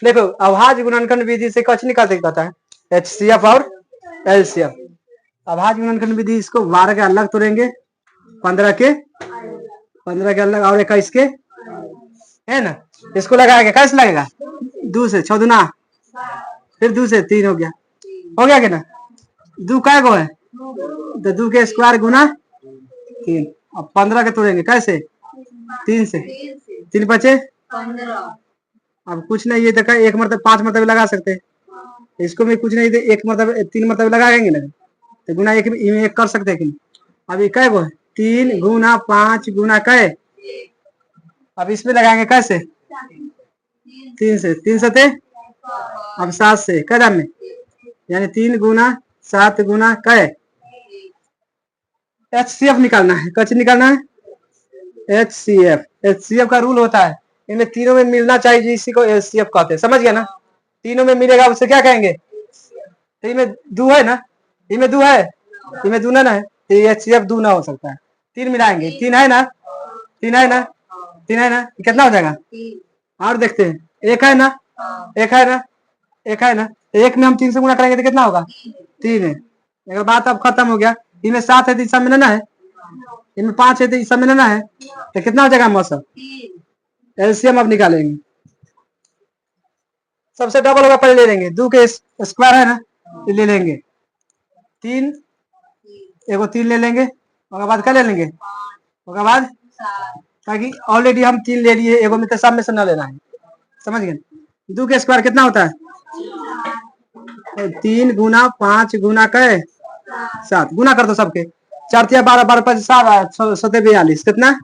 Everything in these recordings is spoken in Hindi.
देखो अभाज्य गुणनखंड विधि से कुछ निकाल सकता है, HCF और LCF। अभाज्य गुणनखंड विधि, इसको 12 के अलग तोड़ेंगे, 15 के अलग और 21 के, है ना। इसको लगाएंगे, कैसे लगेगा, 2 से 6 दूना, फिर 2 से 3 हो गया कि ना। 2 कै गो है, तो 2 के स्क्वायर गुना 3। अब 15 के तोड़ेंगे कैसे, 3 से, 3 बचे 15। अब कुछ नहीं, ये देखा एक मरतब 5 मरतबे लगा सकते हैं, इसको भी कुछ नहीं दे, 1 मरतबे 3 मरतबे लगाएंगे ना, तो गुना 1 कर सकते हैं कि नहीं। अब ये कै गो है, 3 गुना 5 गुना कै, अब इसमें लगाएंगे कैसे, 3 से, 3 सते, अब 7 से कै दाम में, यानी 3 गुना 7 गुना कै, HCF निकालना है। कच निकालना है, HCF का रूल होता है, इनमें तीनों में मिलना चाहिए, इसी को HCF कहते हैं, समझ गया ना। तीनों में मिलेगा उसे क्या कहेंगे, तो इनमें 2 है ना, इनमें 2 है, इनमें 2 ना है, तो HCF 2 ना हो सकता है। 3 मिलाएंगे, 3 है ना, 3 है ना, 3 है ना, कितना हो जाएगा, और देखते हैं, 1 है ना, 1 है ना, 1 है ना, 1 में हम 3 से गुणा करेंगे तो कितना होगा, 3 है। अगर बात अब खत्म हो गया, इनमें 7 है तो इसमें मिलाना है, इनमें 5 है तो इसमें मिलाना है, तो कितना हो जाएगा मौसम, LCM अब निकालेंगे। सबसे डबल होगा, पहले ले लेंगे, 2 के स्क्वायर है ना, ले लेंगे 3, एगो 3 ले लेंगे, उसके बाद क्या ले लेंगे, उसके बाद, ताकि ऑलरेडी हम 3 ले लिए, एगो में तो सब में से न लेना है, समझ गए। 2 के स्क्वायर कितना होता है, 3 गुना 5 गुना कै 7, गुना कर दो सबके, 4 तिया 12, 12 5 7 42, कितना,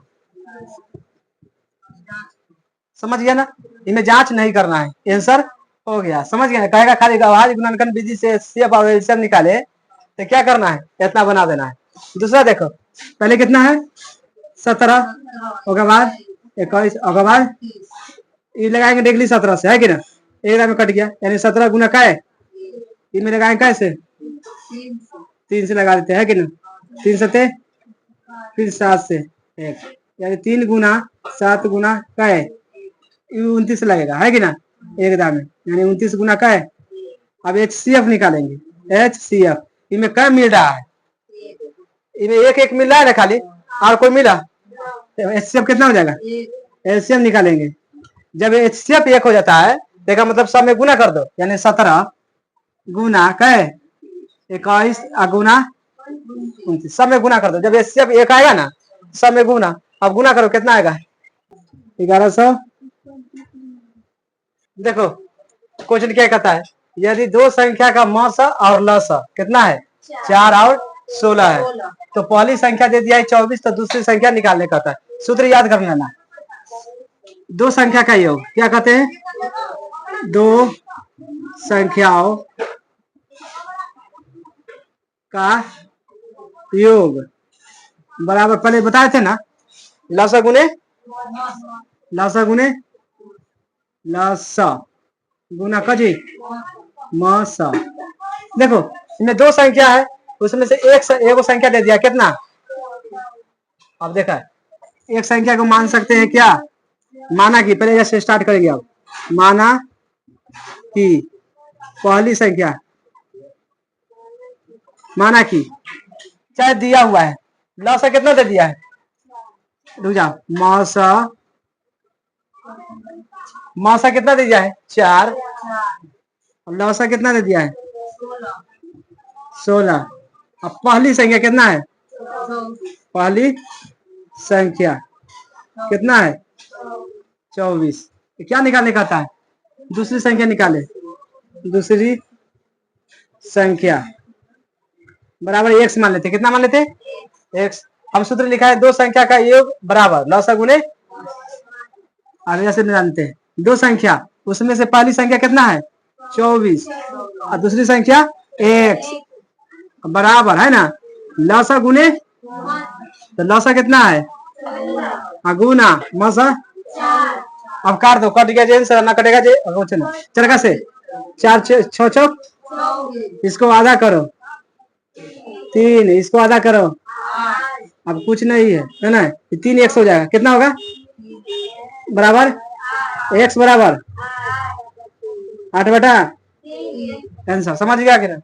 समझ गया ना। इनमें जांच नहीं करना है, आंसर हो गया, समझ गया। कहेगा खाली अभाज्य गुणनखंड विधि से HCF और LCM निकाले, तो क्या करना है, इतना बना देना है। दूसरा देखो, पहले कितना है 17, उसके बाद 21, उसके बाद ये लगाएंगे डेगली 17 से, है कि ना, एक में कट गया, यानी 17 गुना का है, इनमें लगाएंगे कैसे, 3 से लगा देते हैं, कि ना, 3 सते, फिर 7 से 1, यानी 3 गुना 7 गुना का है, 29 लगेगा, है कि ना, एक दाम में, यानी 29 गुना का है। अब HCF निकालेंगे, HCF इनमें क्या मिल रहा है, इन्हें 1 मिल रहा है ना खाली, और कोई मिला, तो HCF कितना हो जाएगा, LCM निकालेंगे। जब HCF 1 हो जाता है, देखा मतलब सब में गुना कर दो, यानी 17 गुना कै 21 गुना 29, सब में गुना कर दो। जब HCF 1 आएगा ना, सब में गुना, अब गुना करो कितना आएगा, 1100। देखो क्वेश्चन क्या कहता है, यदि 2 संख्या का मौस और लस कितना है, 4 और 16 है, तो पहली संख्या दे दिया है 24, तो दूसरी संख्या निकालने का था। सूत्र याद कर लेना, 2 संख्या का योग क्या कहते हैं, 2 संख्याओं का योग बराबर, पहले बताए थे ना, लस गुने गुना कजी मस। देखो इनमें 2 संख्या है, उसमें से एक संख्या दे दिया, कितना, अब देखा एक संख्या को मान सकते हैं क्या, माना कि, पहले जैसे स्टार्ट करेंगे, अब माना कि पहली संख्या, माना कि चाहे दिया हुआ है, लसा कितना दे दिया है, रुक जाओ, मौसा कितना दे दिया है 4, लौसा कितना दे दिया है 16। अब पहली संख्या कितना है, पहली संख्या कितना है 24, क्या निकालने का है, दूसरी संख्या निकाले, दूसरी संख्या बराबर x मान लेते, कितना मान लेते x। हम सूत्र लिखा है 2 संख्या का योग बराबर लौसा गुने, आगे जैसे जानते हैं 2 संख्या, उसमें से पहली संख्या कितना है 24 और दूसरी संख्या x बराबर, है ना, लौसा गुने, तो लौसा कितना है गुना मौसा, अब काट दो, कट गया जे सर ना कटेगा जे, चलेगा से 4 6 6, इसको आधा करो, 3 इसको आधा करो, अब कुछ नहीं है ना, 3 x हो जाएगा, कितना होगा बराबर x बराबर 8 बटा आंसर समझ गया कि नहीं?